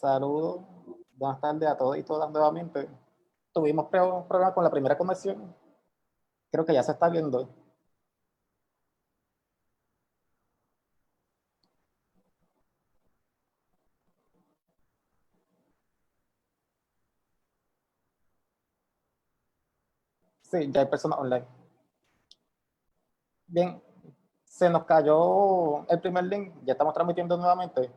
Saludos, buenas tardes a todos y todas nuevamente. Tuvimos un problema con la primera conexión. Creo que ya se está viendo. Sí, ya hay personas online. Bien, se nos cayó el primer link. Ya estamos transmitiendo nuevamente.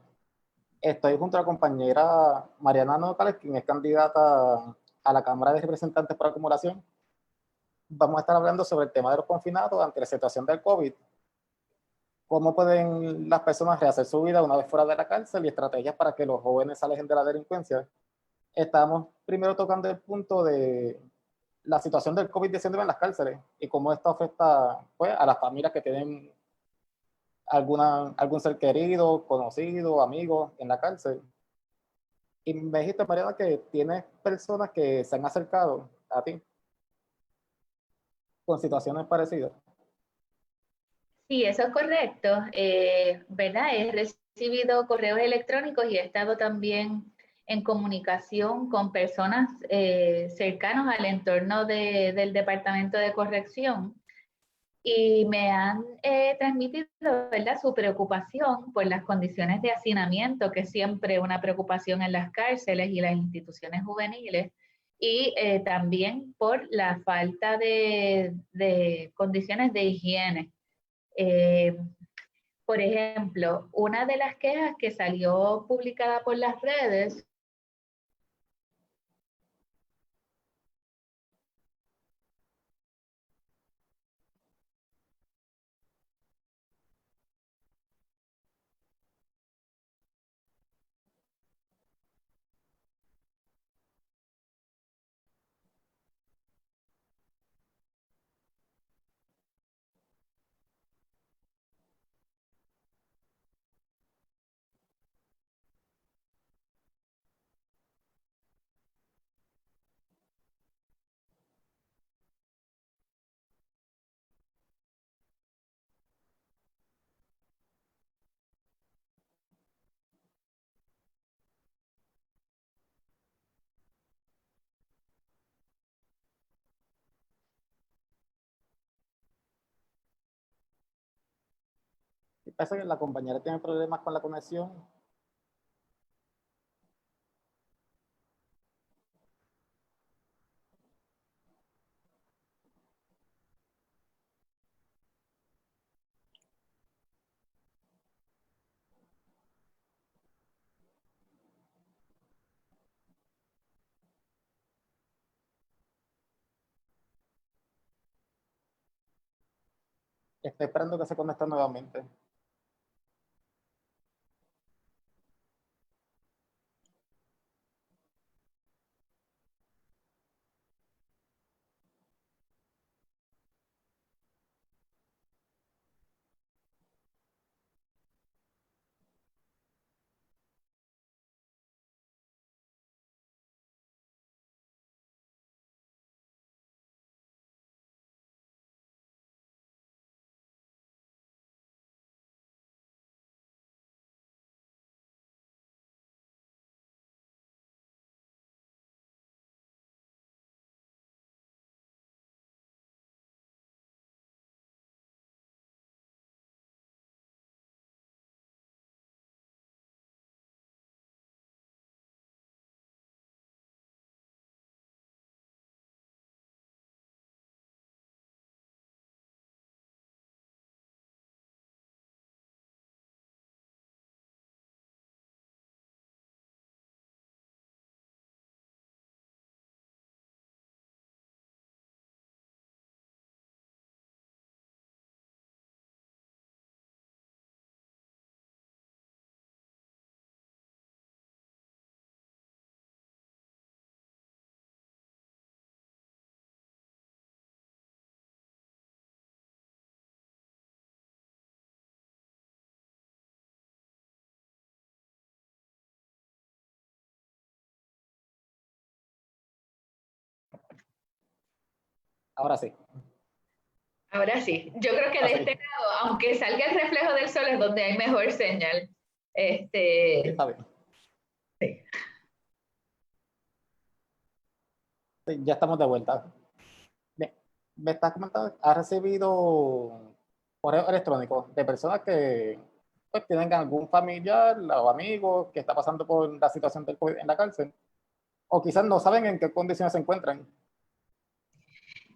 Estoy junto a la compañera Mariana Nocales, quien es candidata a la Cámara de Representantes por acumulación. Vamos a estar hablando sobre el tema de los confinados ante la situación del COVID. Cómo pueden las personas rehacer su vida una vez fuera de la cárcel y estrategias para que los jóvenes se alejen de la delincuencia. Estamos primero tocando el punto de la situación del COVID-19 en las cárceles y cómo esto afecta, pues, a las familias que tienen algún ser querido, conocido, amigo en la cárcel. Y me dijiste, Mariana, que tienes personas que se han acercado a ti con situaciones parecidas. Sí, eso es correcto, ¿verdad? He recibido correos electrónicos y he estado también en comunicación con personas cercanas al entorno del Departamento de Corrección y me han transmitido, ¿verdad?, su preocupación por las condiciones de hacinamiento, que es siempre una preocupación en las cárceles y las instituciones juveniles, y también por la falta de condiciones de higiene. Eh, por ejemplo, una de las quejas que salió publicada por las redes. Y parece que la compañera tiene problemas con la conexión. Estoy esperando que se conecte nuevamente. Ahora sí. Ahora sí, yo creo que de Así. este lado, aunque salga el reflejo del sol, es donde hay mejor señal. Sí, está bien. Sí. Sí, ya estamos de vuelta. Bien, me estás comentando, ¿has recibido correo electrónico de personas que pues, tienen algún familiar o amigo que está pasando por la situación del COVID en la cárcel? O quizás no saben en qué condiciones se encuentran.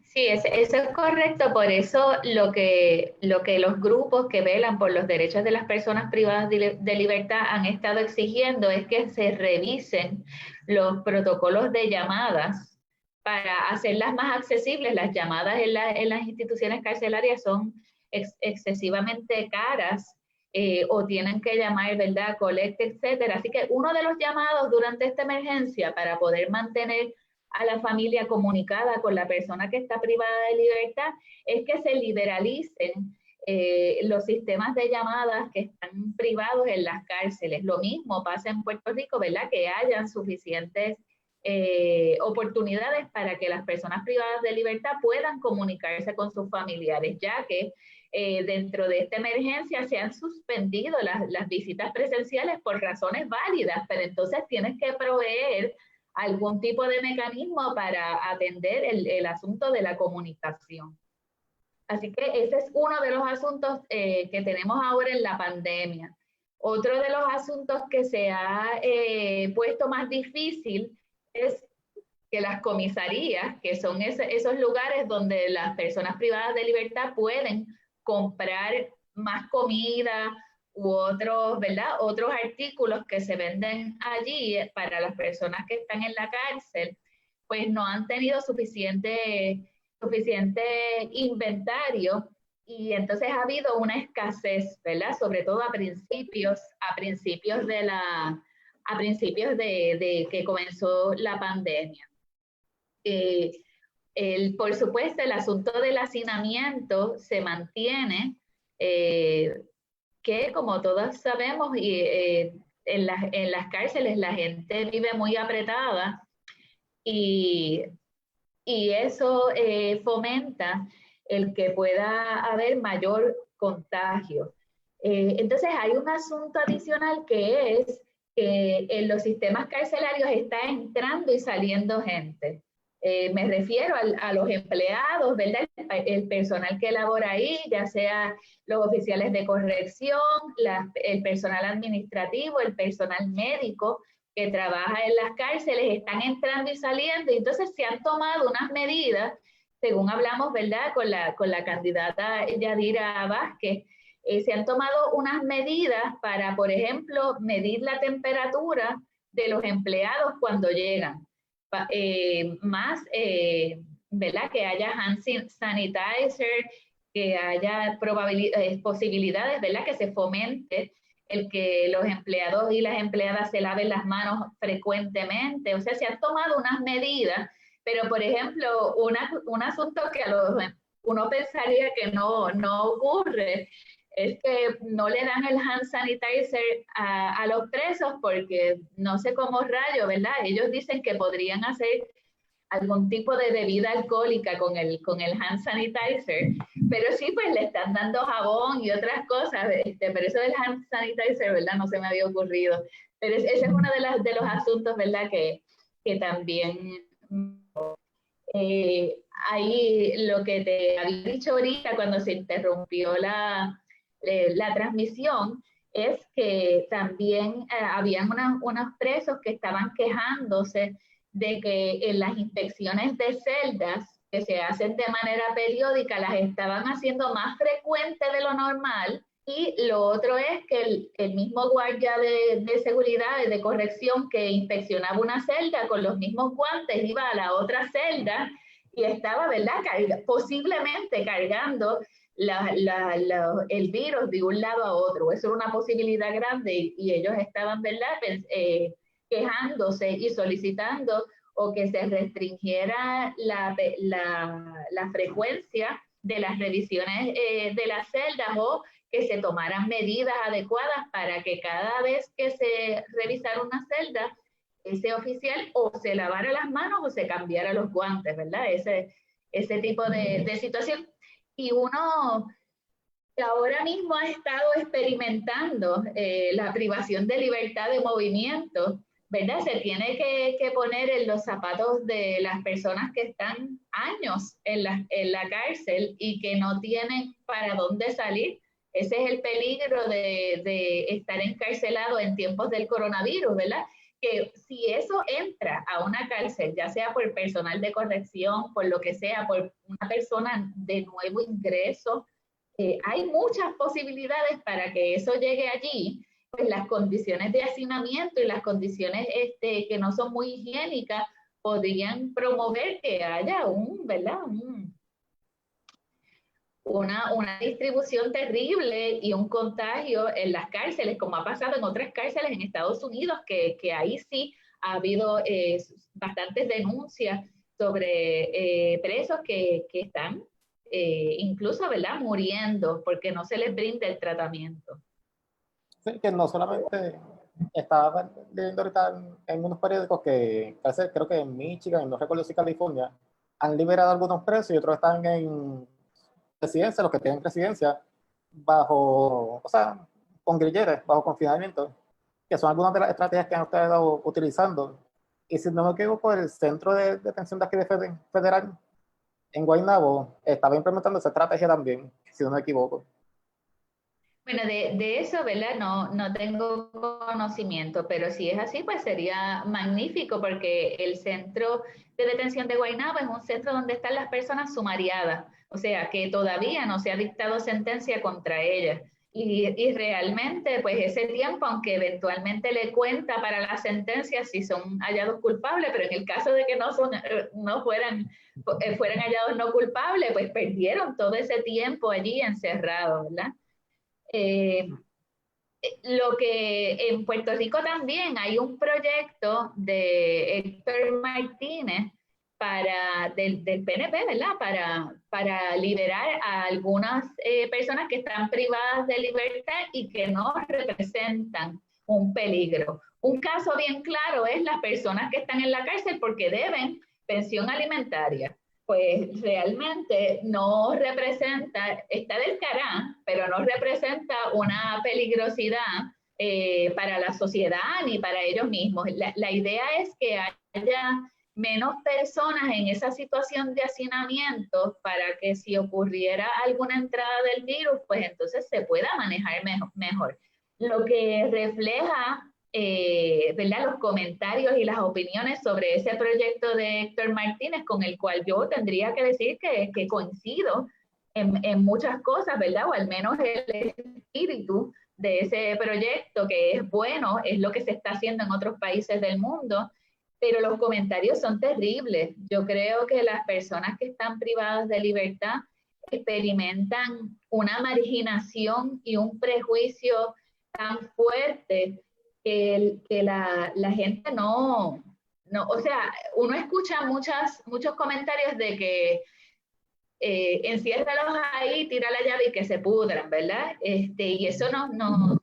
Sí, eso es correcto. Por eso lo que los grupos que velan por los derechos de las personas privadas de libertad han estado exigiendo es que se revisen los protocolos de llamadas para hacerlas más accesibles. Las llamadas en las instituciones carcelarias son excesivamente caras, o tienen que llamar, ¿verdad?, colecta, etcétera. Así que uno de los llamados durante esta emergencia para poder mantener a la familia comunicada con la persona que está privada de libertad es que se liberalicen los sistemas de llamadas que están privados en las cárceles. Lo mismo pasa en Puerto Rico, ¿verdad? Que hayan suficientes oportunidades para que las personas privadas de libertad puedan comunicarse con sus familiares, ya que dentro de esta emergencia se han suspendido las visitas presenciales por razones válidas, pero entonces tienes que proveer algún tipo de mecanismo para atender el asunto de la comunicación. Así que ese es uno de los asuntos que tenemos ahora en la pandemia. Otro de los asuntos que se ha puesto más difícil es que las comisarías, que son esos lugares donde las personas privadas de libertad pueden comprar más comida u otros, ¿verdad?, otros artículos que se venden allí para las personas que están en la cárcel, pues no han tenido suficiente inventario, y entonces ha habido una escasez, ¿verdad? Sobre todo a principios de que comenzó la pandemia. Eh, por supuesto, el asunto del hacinamiento se mantiene, eh, que como todos sabemos, en las cárceles la gente vive muy apretada, y, y eso fomenta el que pueda haber mayor contagio. Entonces hay un asunto adicional, que es que en los sistemas carcelarios está entrando y saliendo gente. Me refiero a los empleados, ¿verdad? El personal que labora ahí, ya sea los oficiales de corrección, el personal administrativo, el personal médico que trabaja en las cárceles, están entrando y saliendo, y entonces se han tomado unas medidas, según hablamos, ¿verdad?, con la candidata Yadira Vázquez. Se han tomado unas medidas para, por ejemplo, medir la temperatura de los empleados cuando llegan. Más, ¿verdad?, que haya hand sanitizer, que haya posibilidades, ¿verdad?, que se fomente el que los empleados y las empleadas se laven las manos frecuentemente. O sea, se han tomado unas medidas, pero por ejemplo, un asunto que uno pensaría que no ocurre, es que no le dan el hand sanitizer a los presos, porque no sé cómo rayo, ¿verdad? Ellos dicen que podrían hacer algún tipo de bebida alcohólica con el hand sanitizer, pero sí, pues le están dando jabón y otras cosas, pero eso del hand sanitizer, ¿verdad?, no se me había ocurrido. Pero ese es uno de los asuntos, ¿verdad?, que también eh, ahí lo que te había dicho ahorita cuando se interrumpió la transmisión, es que también habían unos presos que estaban quejándose de que en las inspecciones de celdas que se hacen de manera periódica las estaban haciendo más frecuentes de lo normal. Y lo otro es que el mismo guardia de seguridad y de corrección que inspeccionaba una celda con los mismos guantes iba a la otra celda y estaba, ¿verdad?, posiblemente cargando el virus de un lado a otro. Eso era una posibilidad grande, y ellos estaban, ¿verdad?, quejándose y solicitando o que se restringiera la frecuencia de las revisiones de las celdas, o que se tomaran medidas adecuadas para que cada vez que se revisara una celda, ese oficial o se lavara las manos o se cambiara los guantes, ¿verdad? Ese tipo de situación. Y uno que ahora mismo ha estado experimentando la privación de libertad de movimiento, ¿verdad? Se tiene que poner en los zapatos de las personas que están años en la cárcel y que no tienen para dónde salir. Ese es el peligro de estar encarcelado en tiempos del coronavirus, ¿verdad? Que si eso entra a una cárcel, ya sea por personal de corrección, por lo que sea, por una persona de nuevo ingreso, hay muchas posibilidades para que eso llegue allí, pues las condiciones de hacinamiento y las condiciones que no son muy higiénicas podrían promover que haya ¿verdad? Una distribución terrible y un contagio en las cárceles, como ha pasado en otras cárceles en Estados Unidos, que ahí sí ha habido bastantes denuncias sobre presos que están incluso, ¿verdad?, muriendo porque no se les brinda el tratamiento. Sí, que no solamente estaba leyendo ahorita en unos periódicos que creo que en Michigan, no recuerdo si California, han liberado algunos presos y otros están en residencia, los que tienen residencia, bajo, o sea, con grilletes, bajo confinamiento, que son algunas de las estrategias que han estado utilizando. Y si no me equivoco, el centro de detención de aquí de Federal, en Guaynabo, estaba implementando esa estrategia también, si no me equivoco. Bueno, de eso, ¿verdad? No tengo conocimiento, pero si es así, pues sería magnífico porque el centro de detención de Guaynabo es un centro donde están las personas sumariadas, o sea, que todavía no se ha dictado sentencia contra ellas. Y realmente, pues ese tiempo, aunque eventualmente le cuenta para la sentencia si son hallados culpables, pero en el caso de que no fueran hallados no culpables, pues perdieron todo ese tiempo allí encerrados, ¿verdad? Eh, lo que en Puerto Rico también hay un proyecto de Héctor Martínez del PNP, ¿verdad? Para liberar a algunas personas que están privadas de libertad y que no representan un peligro. Un caso bien claro es las personas que están en la cárcel porque deben pensión alimentaria, pues realmente no representa, está del carán, pero no representa una peligrosidad para la sociedad ni para ellos mismos. La idea es que haya menos personas en esa situación de hacinamiento para que si ocurriera alguna entrada del virus, pues entonces se pueda manejar mejor. Lo que refleja ¿verdad?, los comentarios y las opiniones sobre ese proyecto de Héctor Martínez, con el cual yo tendría que decir que coincido en muchas cosas, ¿verdad? O al menos el espíritu de ese proyecto, que es bueno, es lo que se está haciendo en otros países del mundo, pero los comentarios son terribles. Yo creo que las personas que están privadas de libertad experimentan una marginación y un prejuicio tan fuerte que la gente o sea, uno escucha muchos comentarios de que enciérralos ahí, tira la llave y que se pudran, ¿verdad? Y eso nos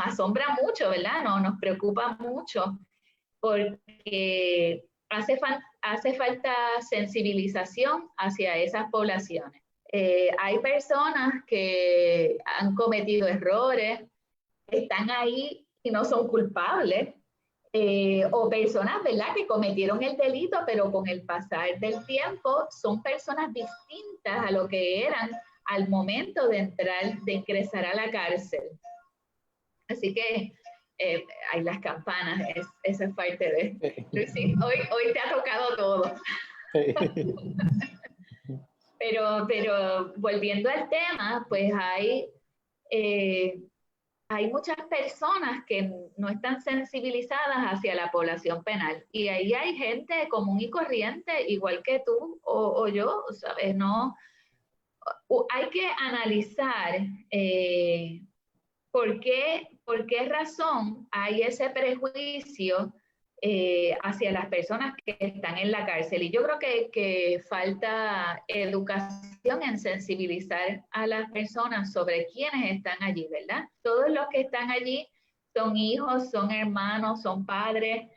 asombra mucho, ¿verdad? Nos preocupa mucho porque hace falta sensibilización hacia esas poblaciones. Hay personas que han cometido errores, están ahí y no son culpables, o personas, ¿verdad?, que cometieron el delito, pero con el pasar del tiempo son personas distintas a lo que eran al momento de ingresar a la cárcel. Así que hay las campanas, esa es parte de... Lucy, hoy te ha tocado todo. Pero volviendo al tema, pues hay muchas personas que no están sensibilizadas hacia la población penal. Y ahí hay gente común y corriente, igual que tú o yo, ¿sabes? No, hay que analizar por qué razón hay ese prejuicio hacia las personas que están en la cárcel. Y yo creo que falta educación en sensibilizar a las personas sobre quiénes están allí, ¿verdad? Todos los que están allí son hijos, son hermanos, son padres,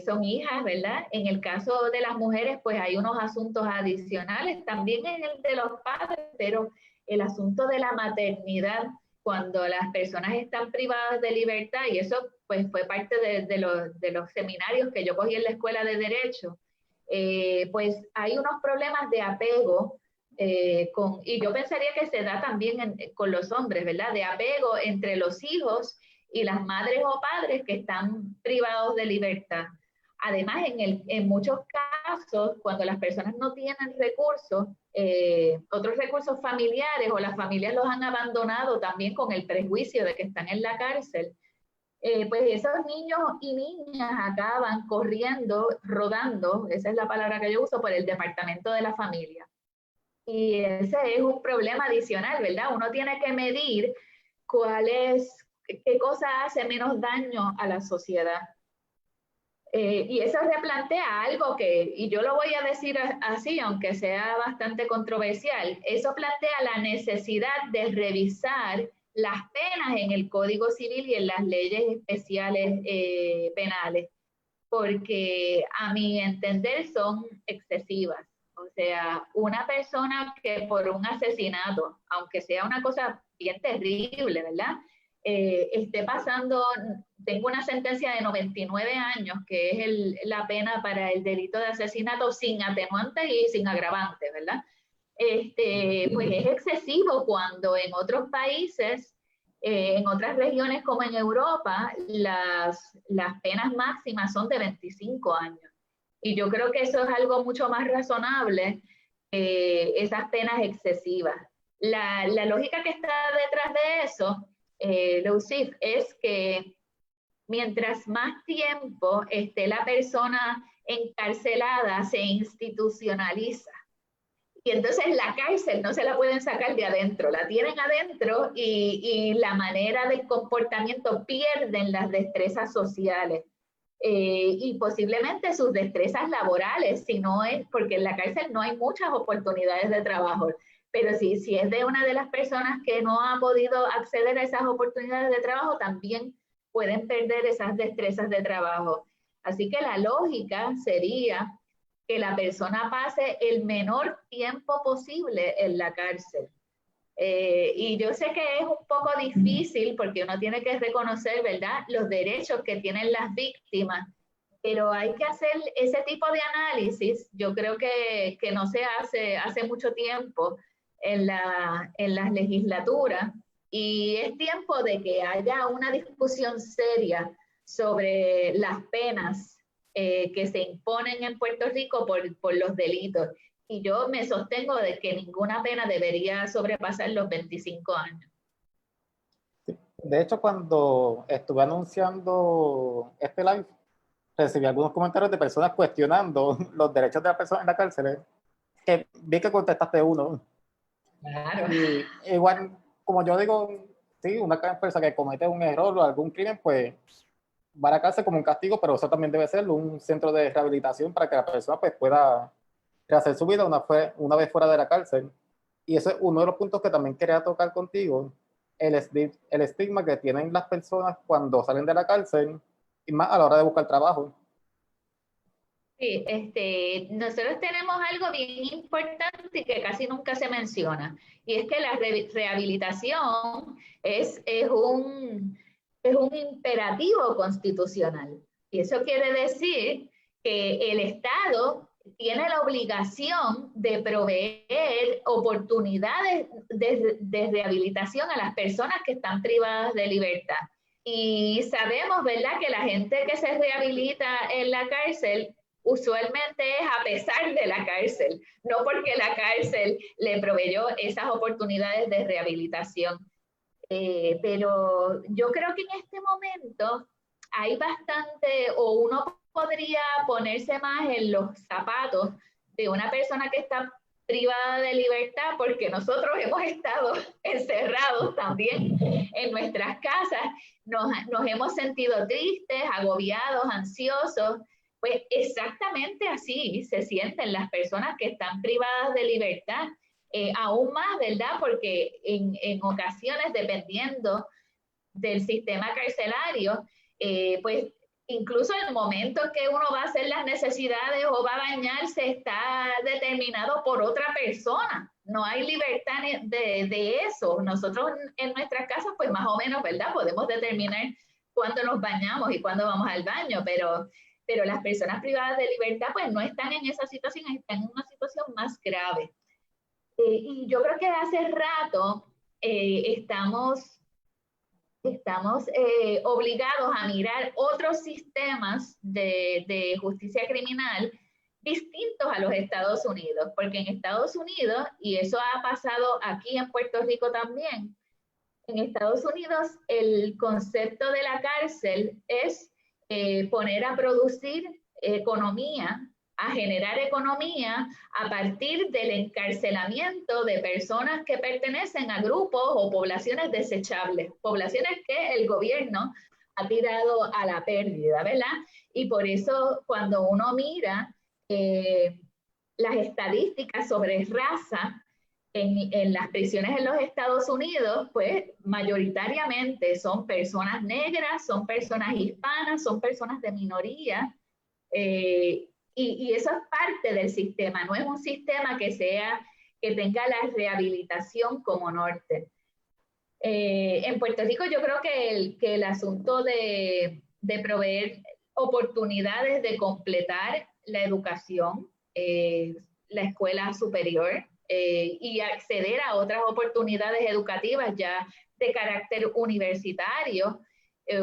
son hijas, ¿verdad? En el caso de las mujeres, pues hay unos asuntos adicionales, también en el de los padres, pero el asunto de la maternidad cuando las personas están privadas de libertad, y eso pues fue parte de los seminarios que yo cogí en la Escuela de Derecho, pues hay unos problemas de apego, y yo pensaría que se da también con los hombres, ¿verdad? De apego entre los hijos y las madres o padres que están privados de libertad. Además, en muchos casos, cuando las personas no tienen recursos, otros recursos familiares o las familias los han abandonado también con el prejuicio de que están en la cárcel, pues esos niños y niñas acaban corriendo, rodando, esa es la palabra que yo uso, por el departamento de la familia. Y ese es un problema adicional, ¿verdad? Uno tiene que medir qué cosa hace menos daño a la sociedad. Y eso replantea algo y yo lo voy a decir así, aunque sea bastante controversial, eso plantea la necesidad de revisar las penas en el Código Civil y en las leyes especiales penales, porque a mi entender son excesivas. O sea, una persona que por un asesinato, aunque sea una cosa bien terrible, ¿verdad? Esté pasando, tengo una sentencia de 99 años, que es la pena para el delito de asesinato sin atenuantes y sin agravantes, ¿verdad? Pues es excesivo cuando en otros países, en otras regiones como en Europa, las penas máximas son de 25 años. Y yo creo que eso es algo mucho más razonable, esas penas excesivas. La lógica que está detrás de eso, Lucif, es que mientras más tiempo esté la persona encarcelada, se institucionaliza. Y entonces la cárcel no se la pueden sacar de adentro, la tienen adentro y la manera del comportamiento pierden las destrezas sociales. Y posiblemente sus destrezas laborales, si no es, porque en la cárcel no hay muchas oportunidades de trabajo, pero si es de una de las personas que no ha podido acceder a esas oportunidades de trabajo, también pueden perder esas destrezas de trabajo. Así que la lógica sería que la persona pase el menor tiempo posible en la cárcel. Y yo sé que es un poco difícil porque uno tiene que reconocer, ¿verdad?, los derechos que tienen las víctimas, pero hay que hacer ese tipo de análisis. Yo creo que no se hace mucho tiempo en las legislaturas, y es tiempo de que haya una discusión seria sobre las penas que se imponen en Puerto Rico por los delitos. Y yo me sostengo de que ninguna pena debería sobrepasar los 25 años. De hecho, cuando estuve anunciando este live, recibí algunos comentarios de personas cuestionando los derechos de las personas en la cárcel, que vi que contestaste uno. Claro. Y igual, como yo digo, sí, una persona que comete un error o algún crimen, pues va a la cárcel como un castigo, pero eso también debe ser un centro de rehabilitación para que la persona pues pueda rehacer su vida una vez fuera de la cárcel. Y ese es uno de los puntos que también quería tocar contigo, el estigma que tienen las personas cuando salen de la cárcel y más a la hora de buscar trabajo. Sí, nosotros tenemos algo bien importante y que casi nunca se menciona, y es que la rehabilitación es un imperativo constitucional. Y eso quiere decir que el Estado tiene la obligación de proveer oportunidades de rehabilitación a las personas que están privadas de libertad. Y sabemos, ¿verdad?, que la gente que se rehabilita en la cárcel usualmente es a pesar de la cárcel, no porque la cárcel le proveyó esas oportunidades de rehabilitación. Pero yo creo que en este momento hay bastante, o uno podría ponerse más en los zapatos de una persona que está privada de libertad, porque nosotros hemos estado encerrados también en nuestras casas, nos hemos sentido tristes, agobiados, ansiosos. Pues exactamente así se sienten las personas que están privadas de libertad. Aún más, ¿verdad? Porque en ocasiones, dependiendo del sistema carcelario, pues incluso el momento que uno va a hacer las necesidades o va a bañarse está determinado por otra persona, no hay libertad de eso. Nosotros en nuestras casas, pues más o menos, ¿verdad? Podemos determinar cuándo nos bañamos y cuándo vamos al baño, pero las personas privadas de libertad, pues no están en esa situación, están en una situación más grave. Y yo creo que hace rato estamos obligados a mirar otros sistemas de justicia criminal distintos a los Estados Unidos, porque en Estados Unidos, y eso ha pasado aquí en Puerto Rico también, en Estados Unidos el concepto de la cárcel es poner a producir economía, a generar economía a partir del encarcelamiento de personas que pertenecen a grupos o poblaciones desechables, poblaciones que el gobierno ha tirado a la pérdida, ¿verdad? Y por eso cuando uno mira las estadísticas sobre raza en las prisiones en los Estados Unidos, pues mayoritariamente son personas negras, son personas hispanas, son personas de minoría, y eso es parte del sistema, no es un sistema que tenga la rehabilitación como norte. En Puerto Rico yo creo que el asunto de proveer oportunidades de completar la educación, la escuela superior, y acceder a otras oportunidades educativas ya de carácter universitario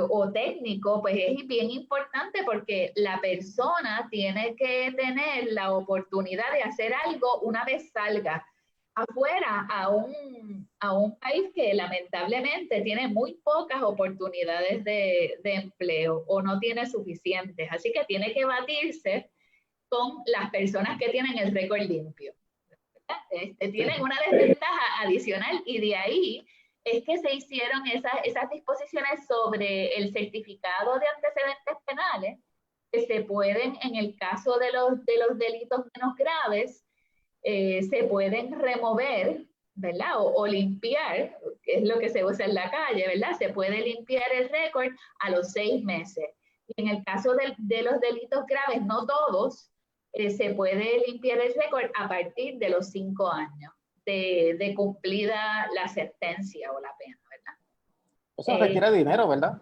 o técnico, pues es bien importante porque la persona tiene que tener la oportunidad de hacer algo una vez salga afuera a un país que lamentablemente tiene muy pocas oportunidades de empleo o no tiene suficientes. Así que tiene que batirse con las personas que tienen el récord limpio. Tienen una desventaja adicional y de ahí es que se hicieron esas disposiciones sobre el certificado de antecedentes penales que se pueden, en el caso de los delitos menos graves, se pueden remover, ¿verdad? O limpiar, que es lo que se usa en la calle, ¿verdad? Se puede limpiar el récord a los 6 meses. Y en el caso de los delitos graves, no todos, se puede limpiar el récord a partir de los 5 años de cumplida la sentencia o la pena, ¿verdad? Eso requiere dinero, ¿verdad?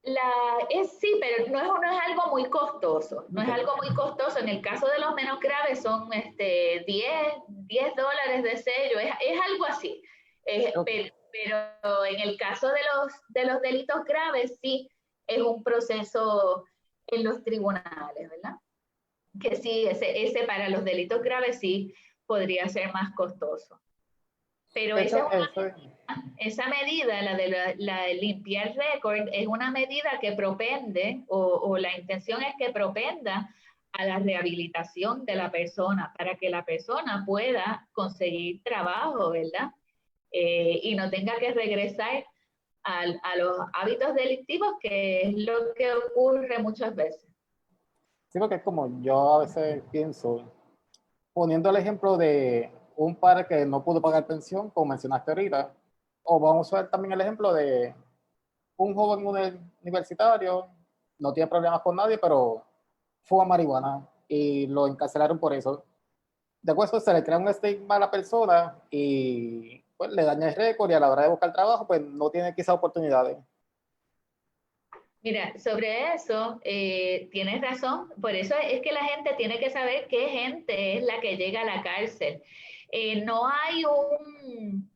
Sí, pero no es algo muy costoso, no es algo muy costoso. En el caso de los menos graves son $10 de sello, es algo así. Pero en el caso de los delitos graves sí es un proceso en los tribunales, ¿verdad? Que sí, ese para los delitos graves sí podría ser más costoso. Pero esa medida, la de limpiar récord, es una medida que propende, o la intención es que propenda a la rehabilitación de la persona, para que la persona pueda conseguir trabajo, ¿verdad? Y no tenga que regresar a los hábitos delictivos, que es lo que ocurre muchas veces. Sí, porque es como yo a veces pienso, poniendo el ejemplo de un padre que no pudo pagar pensión, como mencionaste ahorita, o vamos a ver también el ejemplo de un joven universitario, no tiene problemas con nadie, pero fuma marihuana y lo encarcelaron por eso. Después pues, se le crea un estigma a la persona y pues, le daña el récord y a la hora de buscar trabajo, pues no tiene quizás oportunidades. Mira, sobre eso tienes razón, por eso es que la gente tiene que saber qué gente es la que llega a la cárcel. No hay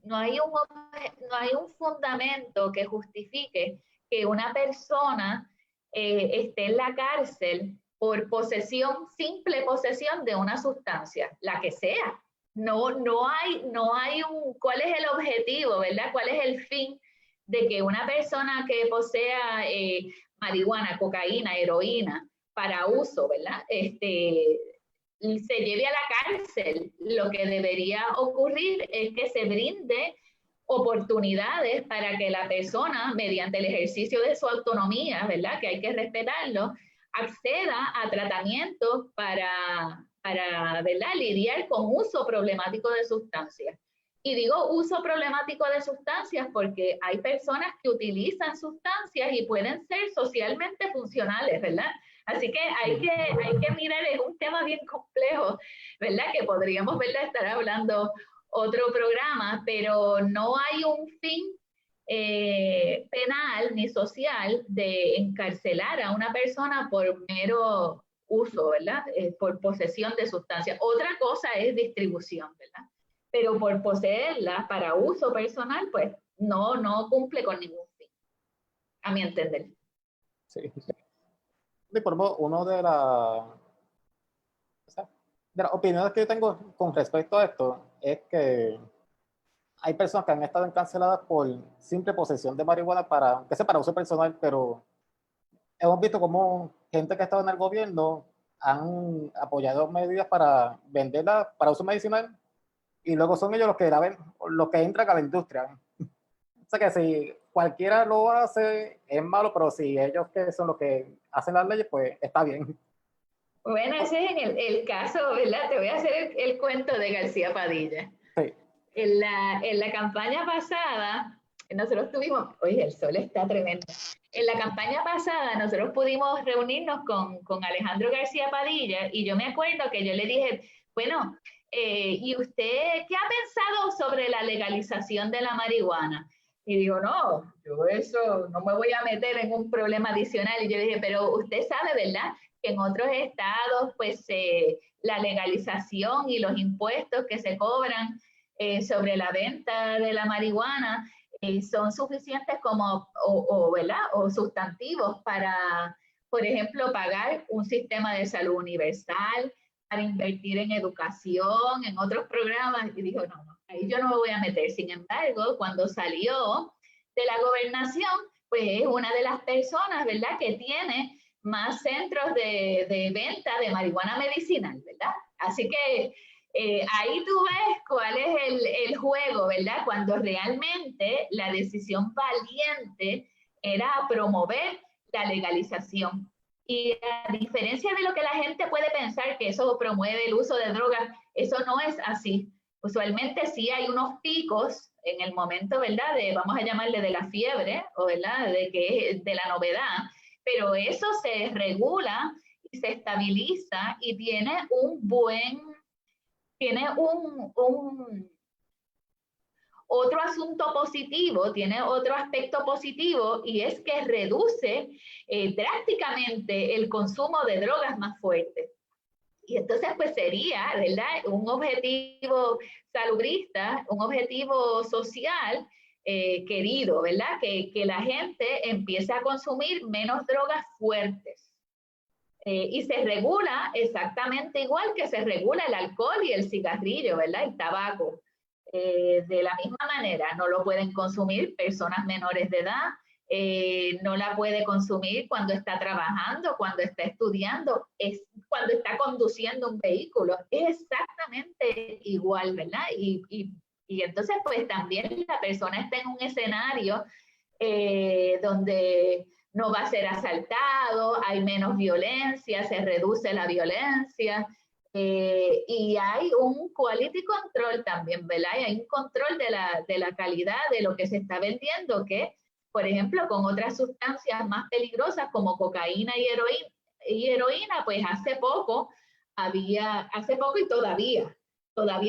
no hay un fundamento que justifique que una persona esté en la cárcel por simple posesión de una sustancia, la que sea. No hay ¿cuál es el objetivo, verdad? ¿Cuál es el fin de que una persona que posea marihuana, cocaína, heroína para uso, ¿verdad? Se lleve a la cárcel? Lo que debería ocurrir es que se brinde oportunidades para que la persona, mediante el ejercicio de su autonomía, ¿verdad? Que hay que respetarlo, acceda a tratamientos para ¿verdad? Lidiar con uso problemático de sustancias. Y digo uso problemático de sustancias porque hay personas que utilizan sustancias y pueden ser socialmente funcionales, ¿verdad? Así que hay que mirar, es un tema bien complejo, ¿verdad? Que podríamos, ¿verdad?, estar hablando otro programa, pero no hay un fin penal ni social de encarcelar a una persona por mero uso, ¿verdad? Por posesión de sustancias. Otra cosa es distribución, ¿verdad? Pero por poseerla para uso personal, pues no cumple con ningún fin, a mi entender. Sí. Y por ejemplo, de las opiniones que yo tengo con respecto a esto es que hay personas que han estado encarceladas por simple posesión de marihuana para, que sea para uso personal, pero hemos visto cómo gente que ha estado en el gobierno han apoyado medidas para venderla para uso medicinal y luego son ellos los que entran a la industria. O sea que si cualquiera lo hace es malo, pero si ellos que son los que hacen las leyes, pues está bien. Bueno, ese es el caso, ¿verdad? Te voy a hacer el cuento de García Padilla. Sí. En la campaña pasada, nosotros tuvimos, oye, el sol está tremendo. En la campaña pasada nosotros pudimos reunirnos con Alejandro García Padilla y yo me acuerdo que yo le dije, bueno, ¿y usted qué ha pensado sobre la legalización de la marihuana? Y digo, no, yo eso no me voy a meter en un problema adicional. Y yo dije, pero usted sabe, ¿verdad?, que en otros estados, pues la legalización y los impuestos que se cobran sobre la venta de la marihuana son suficientes como, ¿verdad?, o sustantivos para, por ejemplo, pagar un sistema de salud universal, para invertir en educación, en otros programas. Y dijo, no, ahí yo no me voy a meter. Sin embargo, cuando salió de la gobernación, pues es una de las personas, ¿verdad?, que tiene más centros de venta de marihuana medicinal, ¿verdad? Así que ahí tú ves cuál es el juego, ¿verdad? Cuando realmente la decisión valiente era promover la legalización. Y a diferencia de lo que la gente puede pensar que eso promueve el uso de drogas, eso no es así. Usualmente sí hay unos picos en el momento, ¿verdad?, de, vamos a llamarle, de la fiebre, o ¿verdad?, de la novedad, pero eso se regula y se estabiliza y tiene otro asunto positivo, tiene otro aspecto positivo, y es que reduce drásticamente el consumo de drogas más fuertes. Y entonces pues sería, ¿verdad?, un objetivo salubrista, un objetivo social querido, ¿verdad?, que la gente empiece a consumir menos drogas fuertes. Y se regula exactamente igual que se regula el alcohol y el cigarrillo, ¿verdad?, el tabaco. De la misma manera, no lo pueden consumir personas menores de edad, no la puede consumir cuando está trabajando, cuando está estudiando, cuando está conduciendo un vehículo. Es exactamente igual, ¿verdad? Y entonces, pues también la persona está en un escenario donde no va a ser asaltado, hay menos violencia, se reduce la violencia. Y hay un quality control también, ¿verdad? Y hay un control de la calidad de lo que se está vendiendo, que, por ejemplo, con otras sustancias más peligrosas como cocaína y heroína, pues hace poco y todavía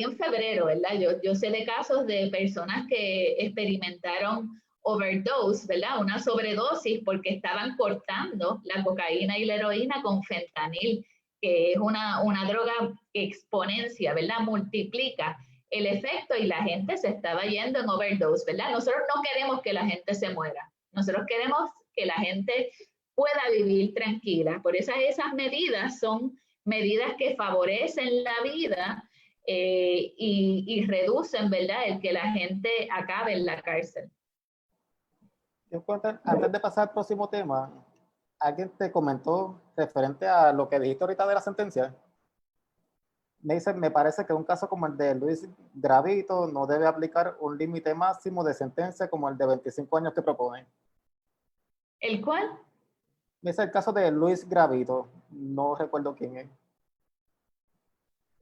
en febrero, ¿verdad? Yo sé de casos de personas que experimentaron overdose, ¿verdad? Una sobredosis porque estaban cortando la cocaína y la heroína con fentanil, que es una droga que exponencia, ¿verdad? Multiplica el efecto y la gente se estaba yendo en overdose, ¿verdad? Nosotros no queremos que la gente se muera, nosotros queremos que la gente pueda vivir tranquila. Por eso esas medidas son medidas que favorecen la vida y reducen, ¿verdad?, el que la gente acabe en la cárcel. Antes de pasar al próximo tema, alguien te comentó referente a lo que dijiste ahorita de la sentencia. Me parece que un caso como el de Luis Gravito no debe aplicar un límite máximo de sentencia como el de 25 años que propone. ¿El cuál? Es el caso de Luis Gravito, no recuerdo quién es.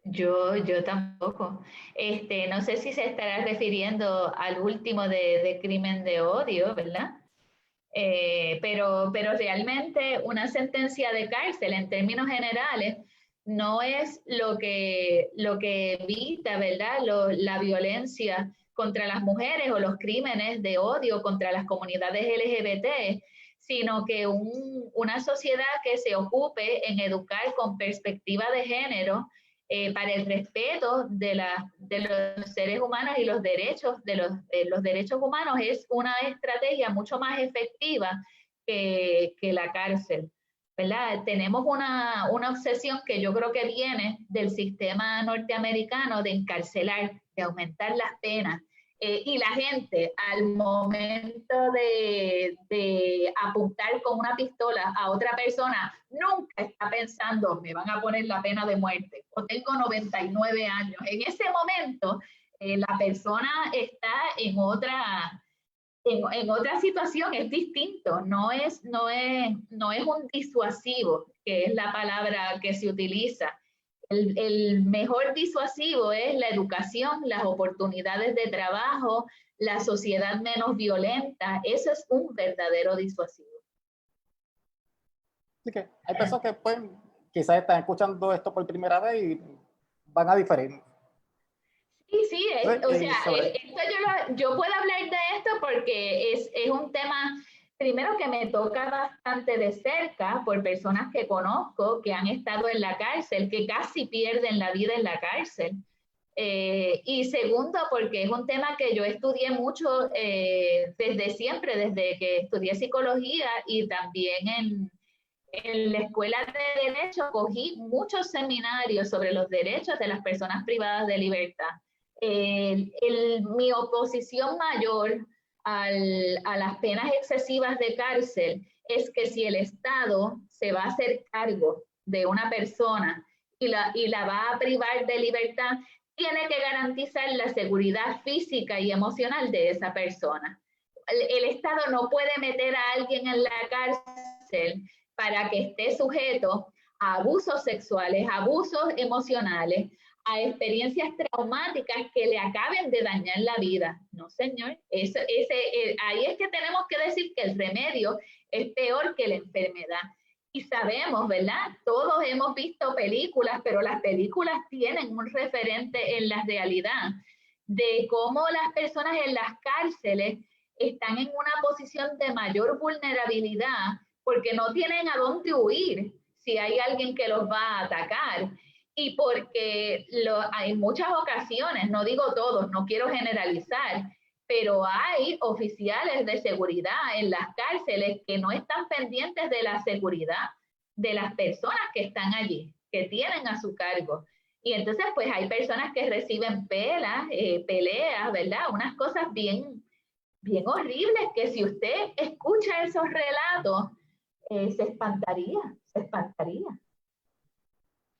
Yo tampoco. No sé si se estará refiriendo al último de crimen de odio, ¿verdad? Pero realmente una sentencia de cárcel en términos generales no es lo que evita, ¿verdad?, la violencia contra las mujeres o los crímenes de odio contra las comunidades LGBT, sino que una sociedad que se ocupe en educar con perspectiva de género para el respeto de los seres humanos y los derechos los derechos humanos es una estrategia mucho más efectiva que la cárcel, ¿verdad? Tenemos una obsesión que yo creo que viene del sistema norteamericano de encarcelar, de aumentar las penas. Y la gente al momento de apuntar con una pistola a otra persona nunca está pensando me van a poner la pena de muerte o tengo 99 años. En ese momento la persona está en otra situación, es distinto, no es un disuasivo, que es la palabra que se utiliza. El mejor disuasivo es la educación, las oportunidades de trabajo, la sociedad menos violenta. Eso es un verdadero disuasivo. Así que hay personas que pueden, quizás están escuchando esto por primera vez y van a diferir. Sí, o sea, esto yo puedo hablar de esto porque es un tema, primero que me toca bastante de cerca por personas que conozco, que han estado en la cárcel, que casi pierden la vida en la cárcel. Y segundo, porque es un tema que yo estudié mucho desde siempre, desde que estudié psicología y también en la escuela de Derecho cogí muchos seminarios sobre los derechos de las personas privadas de libertad. Mi oposición mayor a las penas excesivas de cárcel es que si el Estado se va a hacer cargo de una persona y la va a privar de libertad, tiene que garantizar la seguridad física y emocional de esa persona. El Estado no puede meter a alguien en la cárcel para que esté sujeto a abusos sexuales, abusos emocionales, a experiencias traumáticas que le acaben de dañar la vida. No, señor. Ahí es que tenemos que decir que el remedio es peor que la enfermedad. Y sabemos, ¿verdad? Todos hemos visto películas, pero las películas tienen un referente en la realidad de cómo las personas en las cárceles están en una posición de mayor vulnerabilidad porque no tienen a dónde huir si hay alguien que los va a atacar. Y porque hay muchas ocasiones, no digo todos, no quiero generalizar, pero hay oficiales de seguridad en las cárceles que no están pendientes de la seguridad de las personas que están allí, que tienen a su cargo. Y entonces, pues hay personas que reciben peleas, ¿verdad? Unas cosas bien horribles que si usted escucha esos relatos, se espantaría, se espantaría.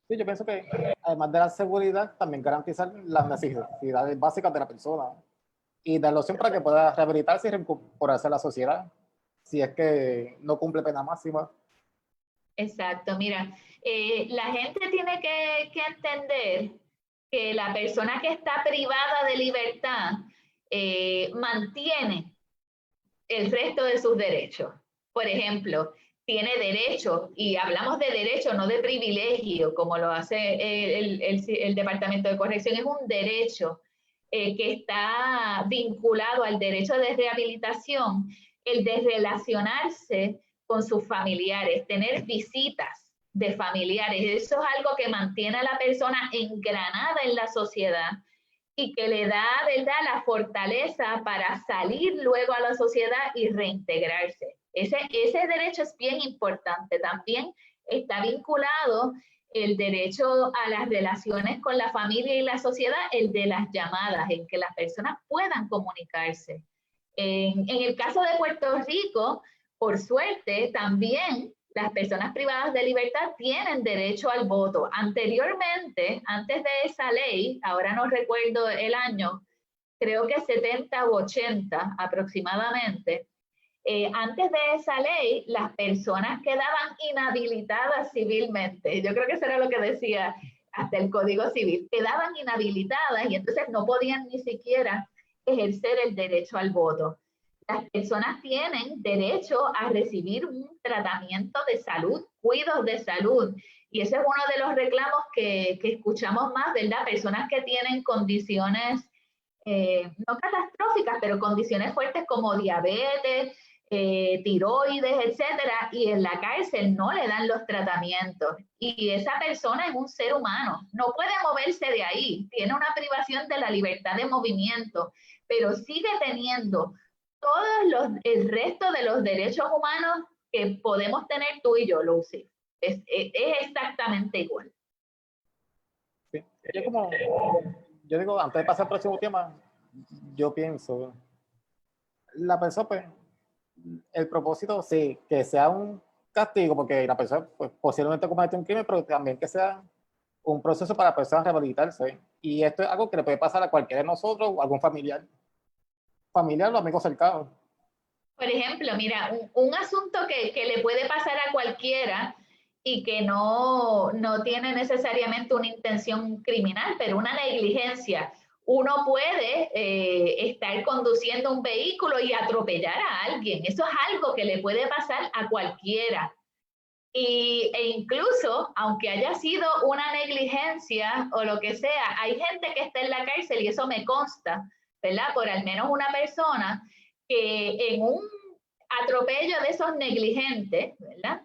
Sí, yo pienso que además de la seguridad, también garantizar las necesidades básicas de la persona y darle opción para que pueda rehabilitarse y reincorporarse a la sociedad si es que no cumple pena máxima. Exacto, mira, la gente tiene que entender que la persona que está privada de libertad mantiene el resto de sus derechos. Por ejemplo, tiene derecho, y hablamos de derecho, no de privilegio, como lo hace el Departamento de Corrección, es un derecho que está vinculado al derecho de rehabilitación, el de relacionarse con sus familiares, tener visitas de familiares. Eso es algo que mantiene a la persona engranada en la sociedad y que le da, ¿verdad?, la fortaleza para salir luego a la sociedad y reintegrarse. Ese derecho es bien importante. También está vinculado el derecho a las relaciones con la familia y la sociedad, el de las llamadas, en que las personas puedan comunicarse. En el caso de Puerto Rico, por suerte, también las personas privadas de libertad tienen derecho al voto. Anteriormente, antes de esa ley, ahora no recuerdo el año, creo que 70 u 80 aproximadamente, antes de esa ley, las personas quedaban inhabilitadas civilmente. Yo creo que eso era lo que decía hasta el Código Civil. Quedaban inhabilitadas y entonces no podían ni siquiera ejercer el derecho al voto. las personas tienen derecho a recibir un tratamiento de salud, cuidados de salud. Y ese es uno de los reclamos que escuchamos más, ¿verdad? Personas que tienen condiciones, no catastróficas, pero condiciones fuertes como diabetes, tiroides, etcétera, y en la cárcel no le dan los tratamientos. Y esa persona es un ser humano, no puede moverse de ahí, tiene una privación de la libertad de movimiento, pero sigue teniendo el resto de los derechos humanos que podemos tener tú y yo, Lucy. Es exactamente igual. Sí. Yo digo, antes de pasar al próximo tema, yo pienso, la persona, pues, el propósito, sí, que sea un castigo, porque la persona pues, posiblemente comete un crimen, pero también que sea un proceso para la persona rehabilitarse. Y esto es algo que le puede pasar a cualquiera de nosotros o a algún familiar o amigo cercano. Por ejemplo, mira, un asunto que le puede pasar a cualquiera y que no tiene necesariamente una intención criminal, pero una negligencia. Uno puede estar conduciendo un vehículo y atropellar a alguien. Eso es algo que le puede pasar a cualquiera. E incluso, aunque haya sido una negligencia o lo que sea, hay gente que está en la cárcel y eso me consta, ¿verdad? Por al menos una persona que en un atropello de esos negligentes, ¿verdad?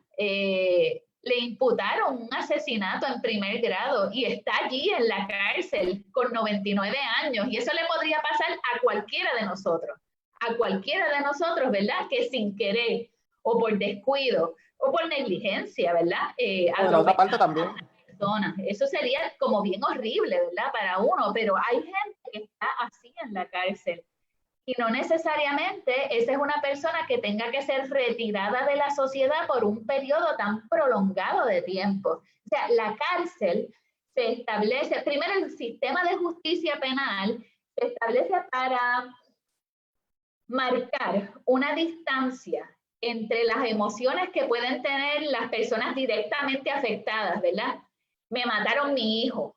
Le imputaron un asesinato en primer grado y está allí en la cárcel con 99 años. Y eso le podría pasar a cualquiera de nosotros, ¿verdad? Que sin querer o por descuido o por negligencia, ¿verdad? O de la otra parte también. Personas. Eso sería como bien horrible, ¿verdad? Para uno, pero hay gente que está así en la cárcel. Y no necesariamente esa es una persona que tenga que ser retirada de la sociedad por un periodo tan prolongado de tiempo. O sea, la cárcel se establece, primero el sistema de justicia penal se establece para marcar una distancia entre las emociones que pueden tener las personas directamente afectadas, ¿verdad? Me mataron mi hijo,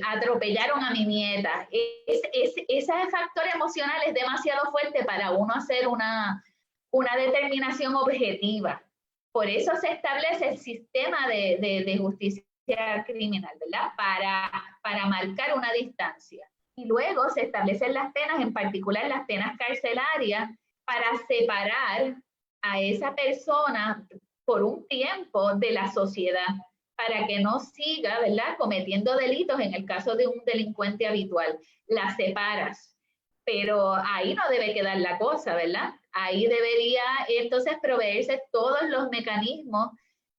atropellaron a mi nieta. Ese factor emocional es demasiado fuerte para uno hacer una determinación objetiva. Por eso se establece el sistema de justicia criminal, ¿verdad? Para marcar una distancia. Y luego se establecen las penas, en particular las penas carcelarias, para separar a esa persona por un tiempo de la sociedad, para que no siga, ¿verdad?, cometiendo delitos en el caso de un delincuente habitual. La separas, pero ahí no debe quedar la cosa, ¿verdad? Ahí debería entonces proveerse todos los mecanismos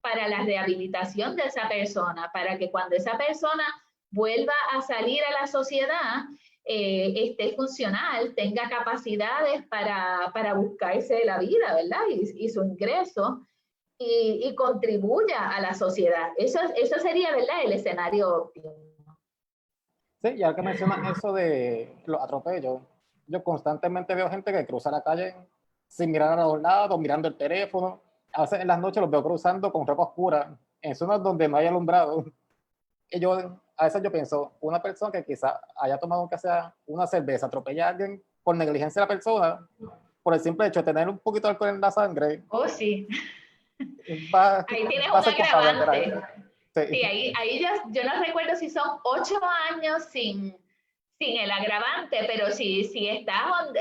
para la rehabilitación de esa persona, para que cuando esa persona vuelva a salir a la sociedad, esté funcional, tenga capacidades para buscarse la vida, ¿verdad? Y su ingreso, y contribuya a la sociedad. Eso sería, ¿verdad?, el escenario óptimo. Sí, ya que mencionas eso de los atropellos, yo constantemente veo gente que cruza la calle sin mirar a los lados, mirando el teléfono. A veces en las noches los veo cruzando con ropa oscura, en zonas donde no hay alumbrado. Y a veces yo pienso, una persona que quizá haya tomado aunque sea una cerveza, atropella a alguien por negligencia de la persona, por el simple hecho de tener un poquito de alcohol en la sangre. Oh, sí. Ahí tienes va a un ser agravante. Sí, sí ahí yo no recuerdo si son 8 años sin el agravante, pero si estás,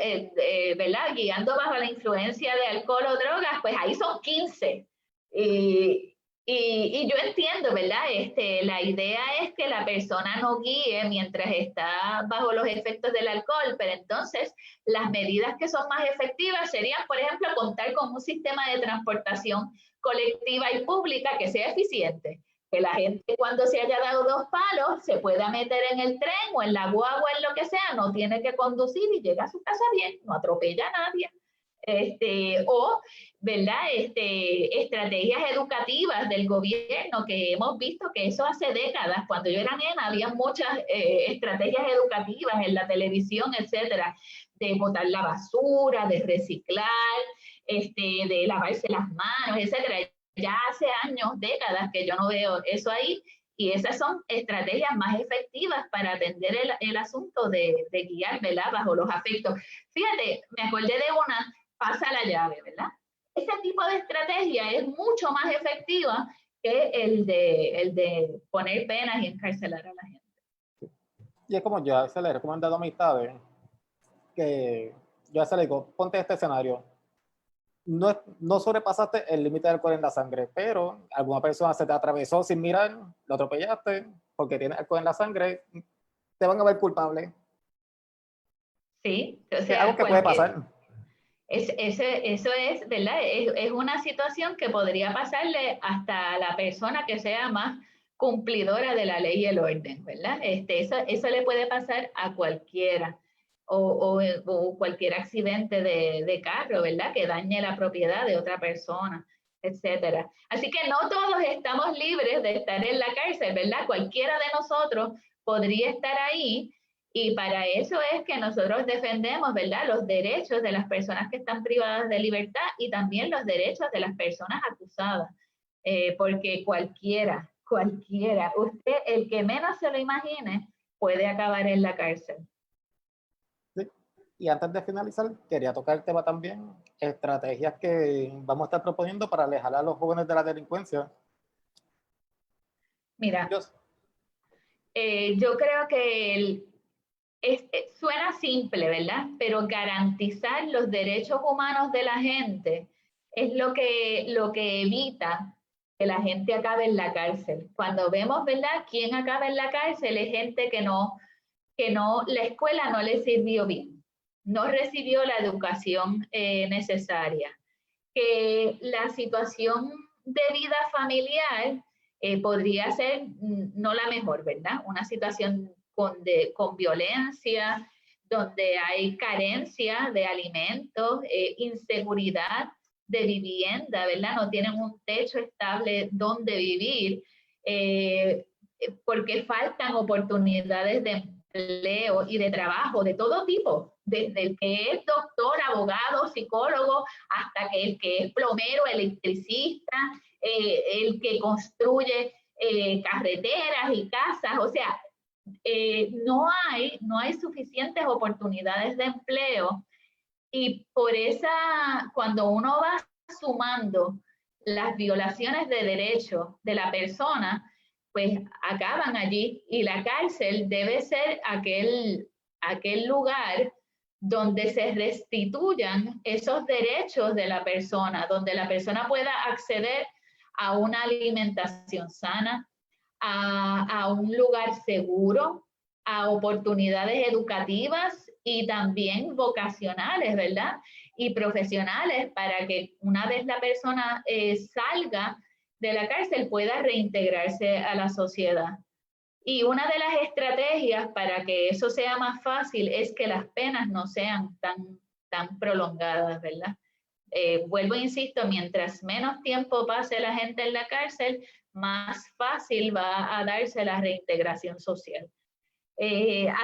¿verdad?, guiando bajo la influencia de alcohol o drogas, pues ahí son 15. Y yo entiendo, ¿verdad? La idea es que la persona no guíe mientras está bajo los efectos del alcohol, pero entonces las medidas que son más efectivas serían, por ejemplo, contar con un sistema de transportación colectiva y pública que sea eficiente. Que la gente, cuando se haya dado 2 palos, se pueda meter en el tren o en la guagua, en lo que sea, no tiene que conducir y llega a su casa bien, no atropella a nadie. O, ¿verdad?, estrategias educativas del gobierno, que hemos visto que eso hace décadas, cuando yo era nena, había muchas estrategias educativas en la televisión, etcétera, de botar la basura, de reciclar, de lavarse las manos, etcétera. Ya hace años, décadas, que yo no veo eso ahí, Y esas son estrategias más efectivas para atender el asunto de guiar, ¿verdad? Bajo los afectos. Fíjate, me acordé de una, pasa la llave, ¿verdad? Ese tipo de estrategia es mucho más efectiva que el de poner penas y encarcelar a la gente. Y es como yo a veces le he recomendado a amistades que yo a veces le digo, ponte este escenario. No sobrepasaste el límite de alcohol en la sangre, pero alguna persona se te atravesó sin mirar, lo atropellaste porque tiene alcohol en la sangre, te van a ver culpable. Sí, o Es algo sea, que puede pasar. eso es, ¿verdad? Es una situación que podría pasarle hasta a la persona que sea más cumplidora de la ley y el orden, ¿verdad? Eso le puede pasar a cualquiera, o cualquier accidente de carro, ¿verdad? Que dañe la propiedad de otra persona, etcétera. Así que no todos estamos libres de estar en la cárcel, ¿verdad? Cualquiera de nosotros podría estar ahí. Y para eso es que nosotros defendemos, ¿verdad?, los derechos de las personas que están privadas de libertad y también los derechos de las personas acusadas. Porque cualquiera, usted, el que menos se lo imagine, puede acabar en la cárcel. Sí. Y antes de finalizar, quería tocar el tema también, estrategias que vamos a estar proponiendo para alejar a los jóvenes de la delincuencia. Mira, Yo, yo creo que suena simple, ¿verdad? Pero garantizar los derechos humanos de la gente es lo que evita que la gente acabe en la cárcel. Cuando vemos, ¿verdad?, quién acaba en la cárcel es gente que no, la escuela no le sirvió bien, no recibió la educación necesaria, que la situación de vida familiar podría ser no la mejor, ¿verdad? Una situación con violencia, donde hay carencia de alimentos, inseguridad de vivienda, ¿verdad? No tienen un techo estable donde vivir, porque faltan oportunidades de empleo y de trabajo de todo tipo, desde el que es doctor, abogado, psicólogo, hasta que el que es plomero, electricista, el que construye carreteras y casas, o sea, no hay suficientes oportunidades de empleo y por cuando uno va sumando las violaciones de derechos de la persona, pues acaban allí y la cárcel debe ser aquel lugar donde se restituyan esos derechos de la persona, donde la persona pueda acceder a una alimentación sana, a un lugar seguro, a oportunidades educativas y también vocacionales, ¿verdad? Y profesionales para que una vez la persona salga de la cárcel pueda reintegrarse a la sociedad. Y una de las estrategias para que eso sea más fácil es que las penas no sean tan prolongadas, ¿verdad? Vuelvo, insisto, mientras menos tiempo pase la gente en la cárcel, más fácil va a darse la reintegración social.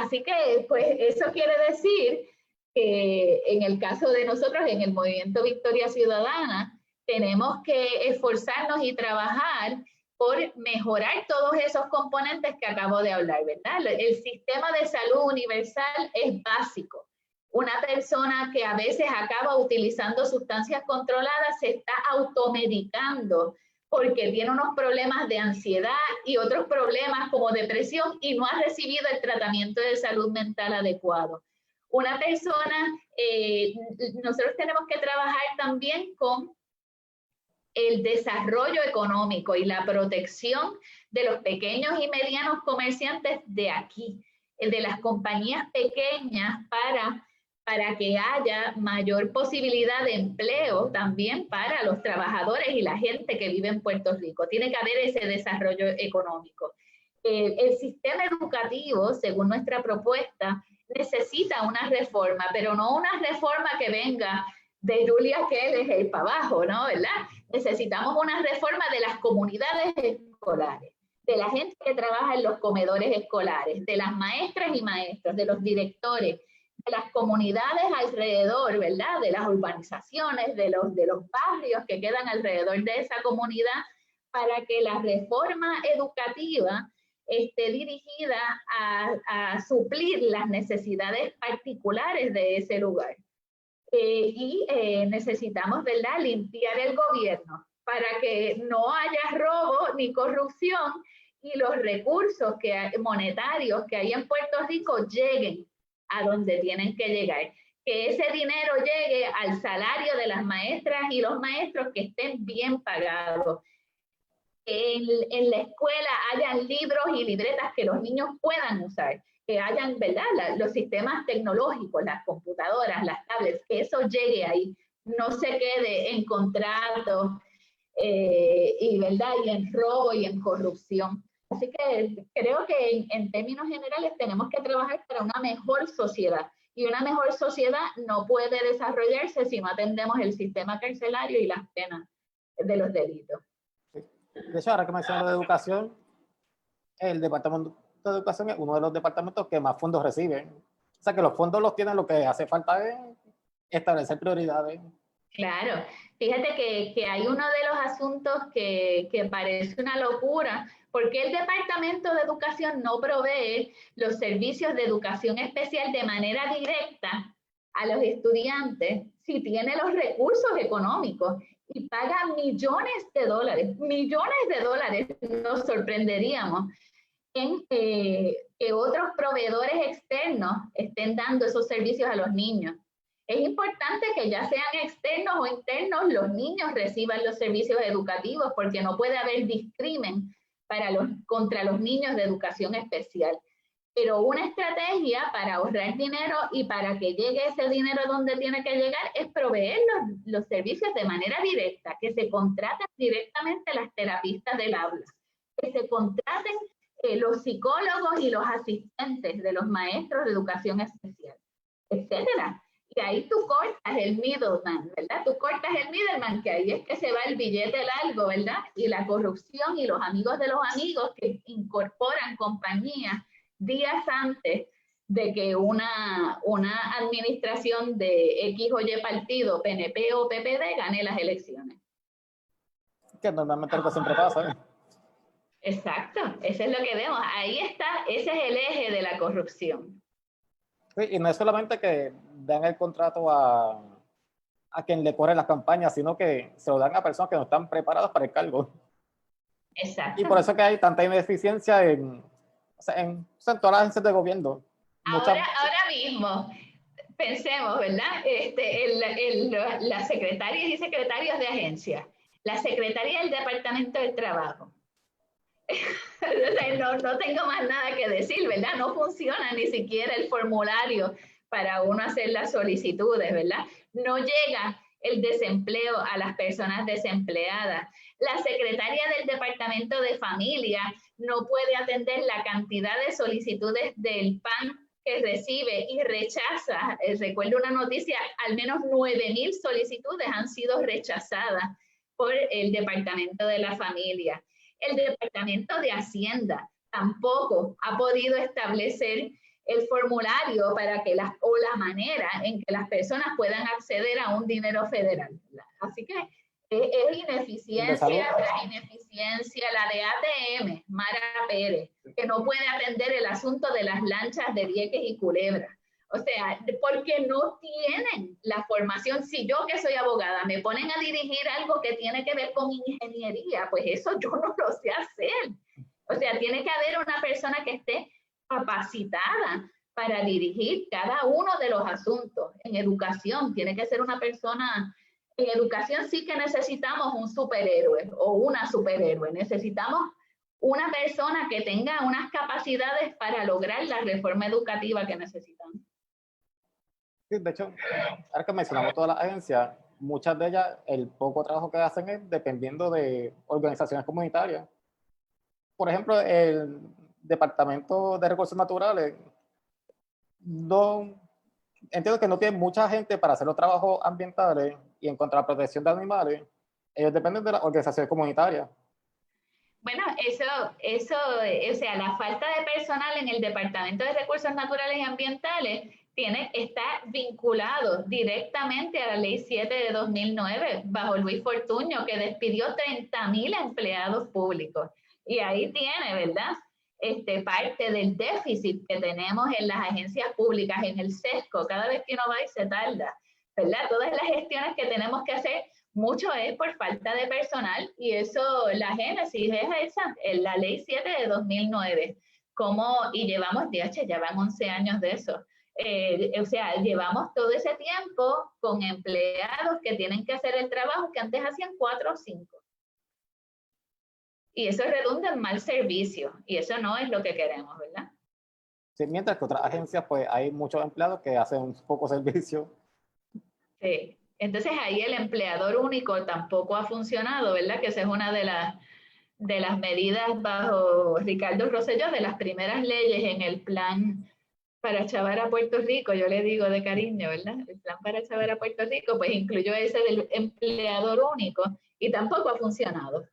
Así que, pues, eso quiere decir que en el caso de nosotros, en el Movimiento Victoria Ciudadana, tenemos que esforzarnos y trabajar por mejorar todos esos componentes que acabo de hablar, ¿verdad? El sistema de salud universal es básico. Una persona que a veces acaba utilizando sustancias controladas se está automedicando porque tiene unos problemas de ansiedad y otros problemas como depresión y no ha recibido el tratamiento de salud mental adecuado. Una persona, nosotros tenemos que trabajar también con el desarrollo económico y la protección de los pequeños y medianos comerciantes de aquí, de las compañías pequeñas para que haya mayor posibilidad de empleo también para los trabajadores y la gente que vive en Puerto Rico. Tiene que haber ese desarrollo económico. El sistema educativo, según nuestra propuesta, necesita una reforma, pero no una reforma que venga de Julia Keller para abajo, ¿no? ¿Verdad? Necesitamos una reforma de las comunidades escolares, de la gente que trabaja en los comedores escolares, de las maestras y maestros, de los directores, de las comunidades alrededor, ¿verdad? De las urbanizaciones, de los barrios que quedan alrededor de esa comunidad, para que la reforma educativa esté dirigida a suplir las necesidades particulares de ese lugar. Necesitamos, ¿verdad?, limpiar el gobierno para que no haya robo ni corrupción y los recursos monetarios que hay en Puerto Rico lleguen a donde tienen que llegar. Que ese dinero llegue al salario de las maestras y los maestros que estén bien pagados. En la escuela hayan libros y libretas que los niños puedan usar, que hayan, ¿verdad?, los sistemas tecnológicos, las computadoras, las tablets, que eso llegue ahí, no se quede en contratos y, ¿verdad?, y en robo y en corrupción. Así que creo que en términos generales tenemos que trabajar para una mejor sociedad. Y una mejor sociedad no puede desarrollarse si no atendemos el sistema carcelario y las penas de los delitos. De hecho, ahora que mencionas la educación, el Departamento de Educación es uno de los departamentos que más fondos reciben. O sea, que los fondos los tienen, lo que hace falta es establecer prioridades. Claro, fíjate que hay uno de los asuntos que parece una locura, porque el Departamento de Educación no provee los servicios de educación especial de manera directa a los estudiantes si tiene los recursos económicos y paga millones de dólares, nos sorprenderíamos en que otros proveedores externos estén dando esos servicios a los niños. Es importante que ya sean externos o internos, los niños reciban los servicios educativos porque no puede haber discrimen contra los niños de educación especial. Pero una estrategia para ahorrar dinero y para que llegue ese dinero donde tiene que llegar es proveer los servicios de manera directa, que se contraten directamente las terapistas del aula, que se contraten los psicólogos y los asistentes de los maestros de educación especial, etcétera. Y ahí tú cortas el middleman, ¿verdad? Tú cortas el middleman, que ahí es que se va el billete largo, ¿verdad? Y la corrupción y los amigos de los amigos que incorporan compañías días antes de que una administración de X o Y partido, PNP o PPD, gane las elecciones. Que normalmente lo que siempre pasa. Exacto, eso es lo que vemos. Ahí está, ese es el eje de la corrupción. Sí, y no es solamente que dan el contrato a quien le corre las campañas, sino que se lo dan a personas que no están preparadas para el cargo. Exacto. Y por eso que hay tanta ineficiencia en todas las agencias de gobierno. Ahora mismo, pensemos, ¿verdad? Las secretarias y secretarios de agencia, la secretaria del Departamento del Trabajo. No tengo más nada que decir, ¿verdad? No funciona ni siquiera el formulario para uno hacer las solicitudes, ¿verdad? No llega el desempleo a las personas desempleadas. La secretaria del Departamento de Familia no puede atender la cantidad de solicitudes del PAN que recibe y rechaza. Recuerdo una noticia, al menos 9,000 solicitudes han sido rechazadas por el Departamento de la Familia. El Departamento de Hacienda tampoco ha podido establecer el formulario para que la manera en que las personas puedan acceder a un dinero federal. Así que es ineficiencia tras ineficiencia. La de ATM, Mara Pérez, que no puede atender el asunto de las lanchas de Vieques y Culebra. O sea, porque no tienen la formación. Si yo, que soy abogada, me ponen a dirigir algo que tiene que ver con ingeniería, pues eso yo no lo sé hacer. O sea, tiene que haber una persona que esté capacitada para dirigir cada uno de los asuntos. En educación, tiene que ser una persona. En educación sí que necesitamos un superhéroe o una superhéroe. Necesitamos una persona que tenga unas capacidades para lograr la reforma educativa que necesitamos. Sí, de hecho, ahora que mencionamos todas las agencias, muchas de ellas, el poco trabajo que hacen es dependiendo de organizaciones comunitarias. Por ejemplo, el Departamento de Recursos Naturales, entiendo que no tiene mucha gente para hacer los trabajos ambientales y en contra de la protección de animales. Ellos dependen de las organizaciones comunitarias. Bueno, o sea, la falta de personal en el Departamento de Recursos Naturales y Ambientales está vinculado directamente a la Ley 7 de 2009, bajo Luis Fortuño, que despidió 30,000 empleados públicos. Y ahí tiene, ¿verdad? Parte del déficit que tenemos en las agencias públicas, en el sesco, cada vez que uno va y se tarda, ¿verdad? Todas las gestiones que tenemos que hacer, mucho es por falta de personal, y eso, la génesis es esa, en la Ley 7 de 2009. Y llevamos, ya van 11 años de eso. O sea, llevamos todo ese tiempo con empleados que tienen que hacer el trabajo que antes hacían 4 o 5. Y eso redunda en mal servicio, y eso no es lo que queremos, ¿verdad? Sí, mientras que otras agencias, pues hay muchos empleados que hacen un poco servicio. Sí, entonces ahí el empleador único tampoco ha funcionado, ¿verdad? Que esa es una de las medidas bajo Ricardo Rosselló, de las primeras leyes en el plan para chavar a Puerto Rico, yo le digo de cariño, ¿verdad? El plan para chavar a Puerto Rico, pues incluyó ese del empleador único, y tampoco ha funcionado.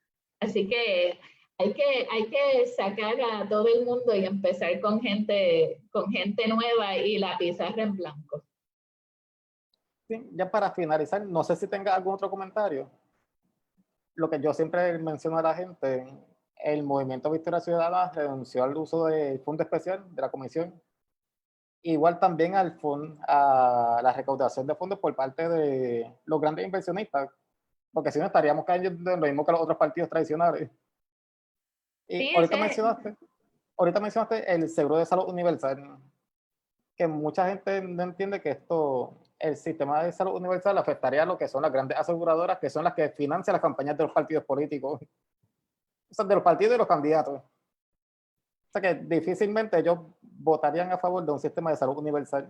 Así que hay que sacar a todo el mundo y empezar con gente nueva y la pizarra en blanco. Sí, ya para finalizar, no sé si tenga algún otro comentario. Lo que yo siempre menciono a la gente, el Movimiento Victoria Ciudadana renunció al uso del fondo especial de la comisión. Igual también a la recaudación de fondos por parte de los grandes inversionistas, porque si no estaríamos cayendo en lo mismo que los otros partidos tradicionales. Y Sí, ahorita mencionaste el seguro de salud universal, que mucha gente no entiende que el sistema de salud universal afectaría a lo que son las grandes aseguradoras, que son las que financian las campañas de los partidos políticos, o sea, de los partidos y los candidatos. O sea que difícilmente ellos votarían a favor de un sistema de salud universal.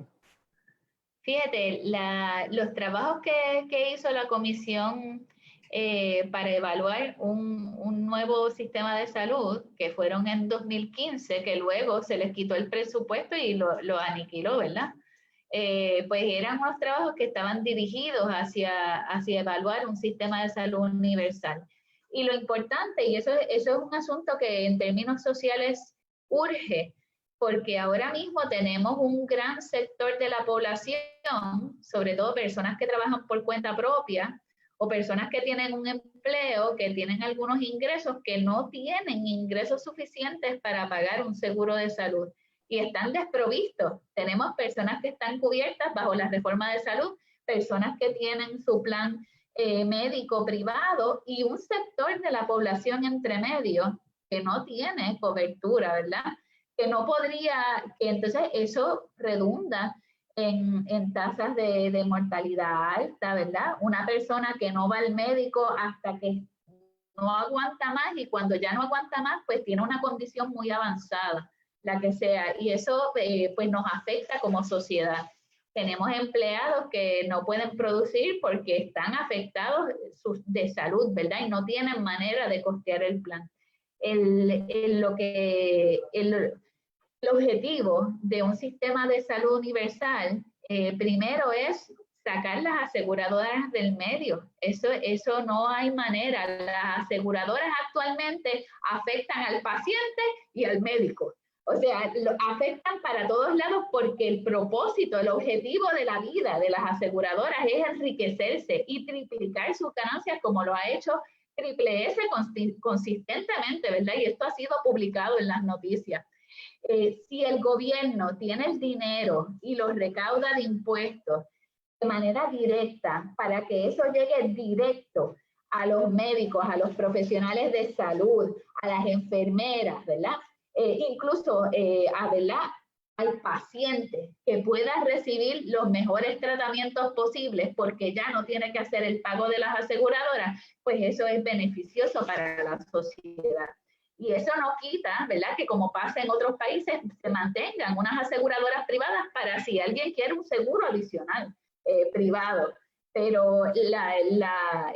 Fíjate, los trabajos que hizo la comisión para evaluar un nuevo sistema de salud, que fueron en 2015, que luego se les quitó el presupuesto y lo aniquiló, ¿verdad? Pues eran unos trabajos que estaban dirigidos hacia evaluar un sistema de salud universal. Y lo importante, y eso es un asunto que en términos sociales urge, porque ahora mismo tenemos un gran sector de la población, sobre todo personas que trabajan por cuenta propia o personas que tienen un empleo, que tienen algunos ingresos, que no tienen ingresos suficientes para pagar un seguro de salud y están desprovistos. Tenemos personas que están cubiertas bajo la reforma de salud, personas que tienen su plan médico privado, y un sector de la población entre medio que no tiene cobertura, ¿verdad? Que no podría, que entonces eso redunda en tasas de mortalidad alta, ¿verdad? Una persona que no va al médico hasta que no aguanta más, y cuando ya no aguanta más, pues tiene una condición muy avanzada, la que sea, y eso pues nos afecta como sociedad. Tenemos empleados que no pueden producir porque están afectados de salud, ¿verdad? Y no tienen manera de costear el plan. El objetivo de un sistema de salud universal, primero es sacar las aseguradoras del medio. Eso no hay manera. Las aseguradoras actualmente afectan al paciente y al médico. O sea, afectan para todos lados, porque el propósito, el objetivo de la vida de las aseguradoras es enriquecerse y triplicar sus ganancias, como lo ha hecho Triple S consistentemente, ¿verdad? Y esto ha sido publicado en las noticias. Si el gobierno tiene el dinero y lo recauda de impuestos de manera directa, para que eso llegue directo a los médicos, a los profesionales de salud, a las enfermeras, ¿verdad? Incluso ¿verdad? Al paciente, que pueda recibir los mejores tratamientos posibles porque ya no tiene que hacer el pago de las aseguradoras, pues eso es beneficioso para la sociedad. Y eso no quita, ¿verdad?, que como pasa en otros países, se mantengan unas aseguradoras privadas para si alguien quiere un seguro adicional privado. Pero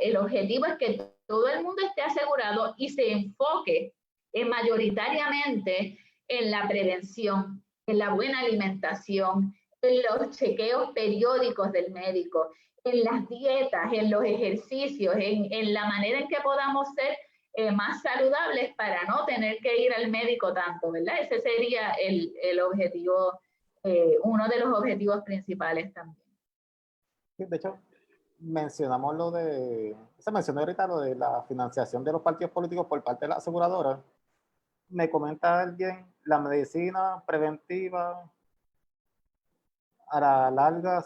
el objetivo es que todo el mundo esté asegurado y se enfoque mayoritariamente en la prevención, en la buena alimentación, en los chequeos periódicos del médico, en las dietas, en los ejercicios, en la manera en que podamos ser más saludables para no tener que ir al médico tanto, ¿verdad? Ese sería el objetivo uno de los objetivos principales también. Sí, de hecho, mencionamos se mencionó ahorita lo de la financiación de los partidos políticos por parte de la aseguradora. Me comenta alguien, la medicina preventiva a la larga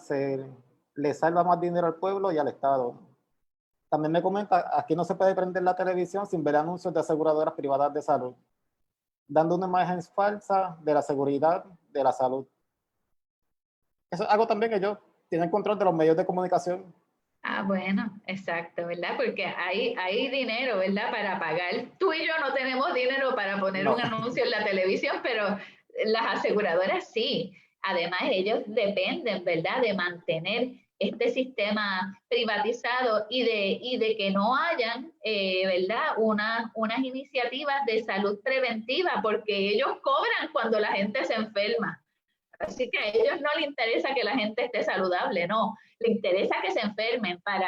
le salva más dinero al pueblo y al Estado. También me comenta, aquí no se puede prender la televisión sin ver anuncios de aseguradoras privadas de salud, dando una imagen falsa de la seguridad de la salud. Eso es algo también que ellos tienen control de los medios de comunicación. Ah, bueno, exacto, ¿verdad? Porque hay dinero, ¿verdad? Para pagar. Tú y yo no tenemos dinero para poner No. un anuncio en la televisión, pero las aseguradoras sí. Además, ellos dependen, ¿verdad? De mantener este sistema privatizado y de que no hayan, ¿verdad? Unas iniciativas de salud preventiva, porque ellos cobran cuando la gente se enferma. Así que a ellos no les interesa que la gente esté saludable, no, le interesa que se enfermen para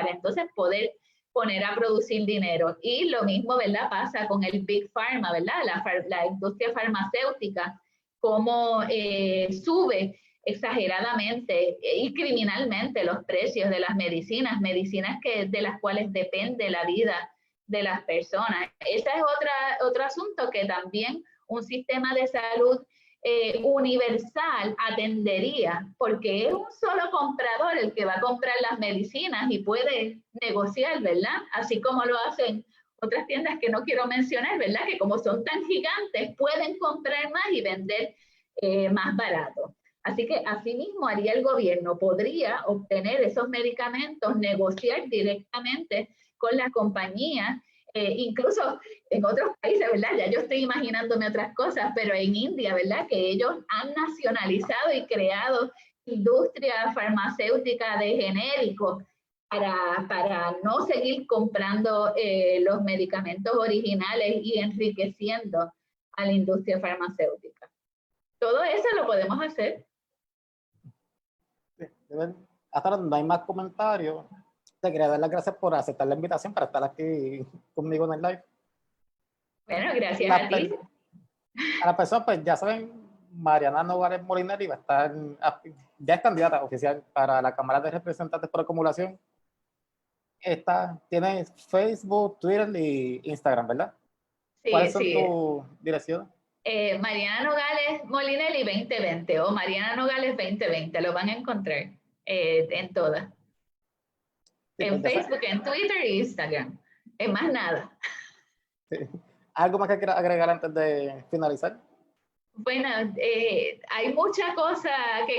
entonces poder poner a producir dinero. Y lo mismo, ¿verdad? Pasa con el Big Pharma, ¿verdad? La industria farmacéutica, cómo sube exageradamente y criminalmente los precios de las medicinas, de las cuales depende la vida de las personas. Ese es otro asunto que también un sistema de salud universal atendería, porque es un solo comprador el que va a comprar las medicinas y puede negociar, ¿verdad? Así como lo hacen otras tiendas que no quiero mencionar, ¿verdad? Que como son tan gigantes, pueden comprar más y vender más barato. Así que así mismo haría el gobierno, podría obtener esos medicamentos, negociar directamente con la compañía, incluso en otros países, ¿verdad? Ya yo estoy imaginándome otras cosas, pero en India, ¿verdad? Que ellos han nacionalizado y creado industria farmacéutica de genéricos para no seguir comprando los medicamentos originales y enriqueciendo a la industria farmacéutica. Todo eso lo podemos hacer. Sí, hasta ahora no hay más comentarios. Te quería dar las gracias por aceptar la invitación para estar aquí conmigo en el live. Bueno, gracias a ti. A las personas, pues ya saben, Mariana Nogales Molinelli va a estar, ya es candidata oficial para la Cámara de Representantes por acumulación. Tiene Facebook, Twitter y Instagram, ¿verdad? Sí, ¿Cuáles son sí. tus direcciones? Mariana Nogales Molinelli 2020 o Mariana Nogales 2020, lo van a encontrar en todas. Sí, En pues Facebook, en Twitter e Instagram. En más nada. sí. ¿Algo más que quieras agregar antes de finalizar? Bueno, hay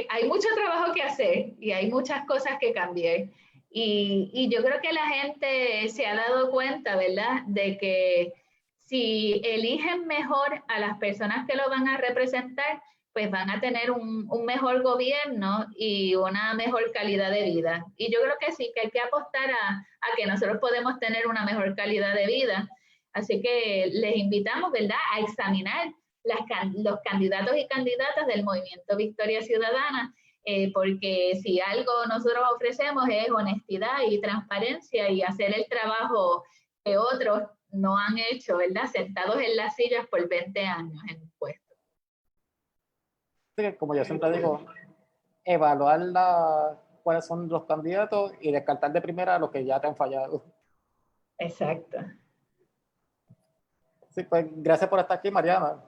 hay mucho trabajo que hacer y hay muchas cosas que cambiar. Y yo creo que la gente se ha dado cuenta, ¿verdad?, de que si eligen mejor a las personas que lo van a representar, pues van a tener un mejor gobierno y una mejor calidad de vida. Y yo creo que sí, que hay que apostar a que nosotros podemos tener una mejor calidad de vida. Así que les invitamos, ¿verdad?, a examinar los candidatos y candidatas del movimiento Victoria Ciudadana, porque si algo nosotros ofrecemos es honestidad y transparencia y hacer el trabajo que otros no han hecho, ¿verdad? Sentados en las sillas por 20 años en un puesto. Sí, como yo siempre digo, evaluar cuáles son los candidatos y descartar de primera los que ya te han fallado. Exacto. Sí, pues gracias por estar aquí, Mariana.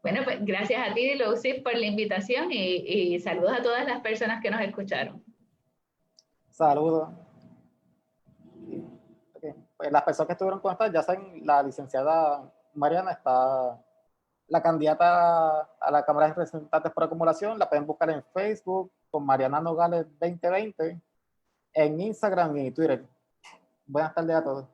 Bueno, pues gracias a ti, Lucy, por la invitación y saludos a todas las personas que nos escucharon. Saludos. Okay. Pues las personas que estuvieron con esta, ya saben, la licenciada Mariana está, la candidata a la Cámara de Representantes por acumulación, la pueden buscar en Facebook con Mariana Nogales 2020, en Instagram y Twitter. Buenas tardes a todos.